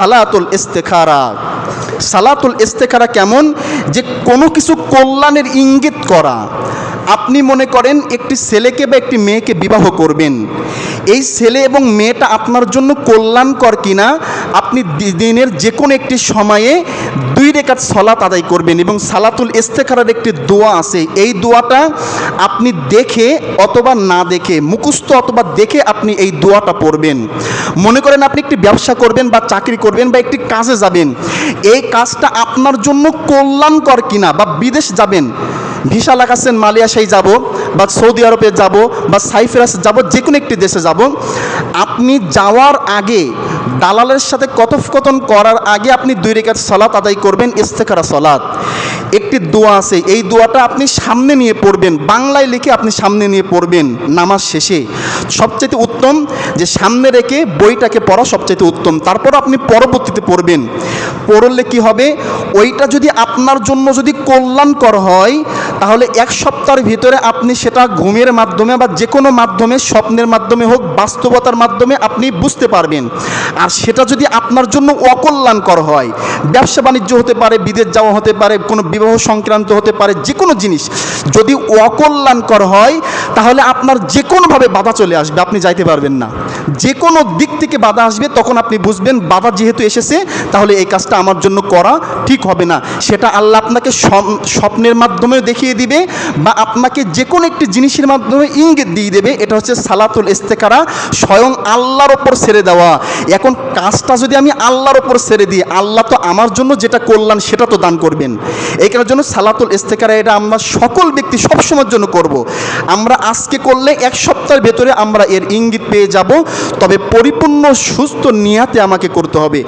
সালাতুল ইস্তেখারা। সালাতুল ইস্তেখারা কেমন? যে কোনো কিছু কল্যাণের ইঙ্গিত করা। আপনি মনে করেন একটি ছেলেকে বা একটি মেয়েকে বিবাহ করবেন, এই ছেলে এবং মেয়েটা আপনার জন্য কল্যাণকর কিনা আপনি দিনের যে কোনো একটি সময়ে 2 রাকাত সালাত আদায় করবেন। এবং সালাতুল ইস্তেখারার একটি দোয়া আছে, এই দোয়াটা আপনি দেখে অথবা না দেখে, মুখস্থ অথবা দেখে আপনি এই দোয়াটা পড়বেন। মনে করেন আপনি একটি ব্যবসা করবেন বা চাকরি করবেন বা একটি কাজে যাবেন, এই কাজটা আপনার জন্য কল্যাণকর কিনা, বা বিদেশ যাবেন, ভিসা লাগাচ্ছেন, মালয়েশিয়ায় যাব বা সৌদি আরবে যাব বা সাইপ্রাস যাব, যে কোনো একটি দেশে যাব, আপনি যাওয়ার আগে দালালের সাথে কথোপকথন করার আগে আপনি 2 রাকাত সালাত আদায় করবেন, ইস্তেখারা সালাত। একটি দোয়া আছে, এই দোয়াটা আপনি সামনে নিয়ে পড়বেন, বাংলায় লিখে আপনি সামনে নিয়ে পড়বেন নামাজ শেষে। সবচেয়ে উত্তম যে সামনে রেখে বইটাকে পড়া সবচেয়ে উত্তম, তারপর আপনি পরবর্তীতে পড়বেন। পড়লে কি হবে, ওইটা যদি আপনার জন্য যদি কল্যাণকর হয়, তাহলে 1 সপ্তাহের ভিতরে আপনি সেটা ঘুমের মাধ্যমে বা যে কোনো মাধ্যমে, স্বপ্নের মাধ্যমে হোক, বাস্তবতার মাধ্যমে আপনি বুঝতে পারবেন। আর সেটা যদি আপনার জন্য অকল্যাণকর হয়, ব্যবসা বাণিজ্য হতে পারে, বিদেশ যাওয়া হতে পারে, কোনো বিবাহ সংক্রান্ত হতে পারে, যে কোনো জিনিস যদি অকল্যাণকর হয়, তাহলে আপনার যে কোনোভাবে বাধা চলে আসবে, আপনি যাইতে পারবেন না। যে কোনো দিক থেকে বাধা আসবে, তখন আপনি বুঝবেন বাধা যেহেতু এসেছে, তাহলে এই কাজটা আমার জন্য করা ঠিক হবে না। সেটা আল্লাহ আপনাকে স্বপ্নের মাধ্যমে দেখিয়ে দিবে বা আপনাকে যে কোনো একটি জিনিসের মাধ্যমে ইঙ্গিত দিয়ে দেবে। এটা হচ্ছে সালাতুল ইস্তেখারা, স্বয়ং আল্লাহর ওপর ছেড়ে দেওয়া। এখন কাজটা যদি আমি আল্লাহর ওপর ছেড়ে দিই, আল্লাহ তো আমার জন্য যেটা কল্যাণ সেটা তো দান করবেন। এই কারণের জন্য সালাতুল ইস্তেখারা এটা আমরা সকল ব্যক্তি সবসময়ের জন্য করব। আমরা আজকে করলে 1 সপ্তাহের ভেতরে আমরা এর ইঙ্গিত পেয়ে যাব, তবে পরিপূর্ণ সুস্থ নিয়াতে আমাকে করতে হবে।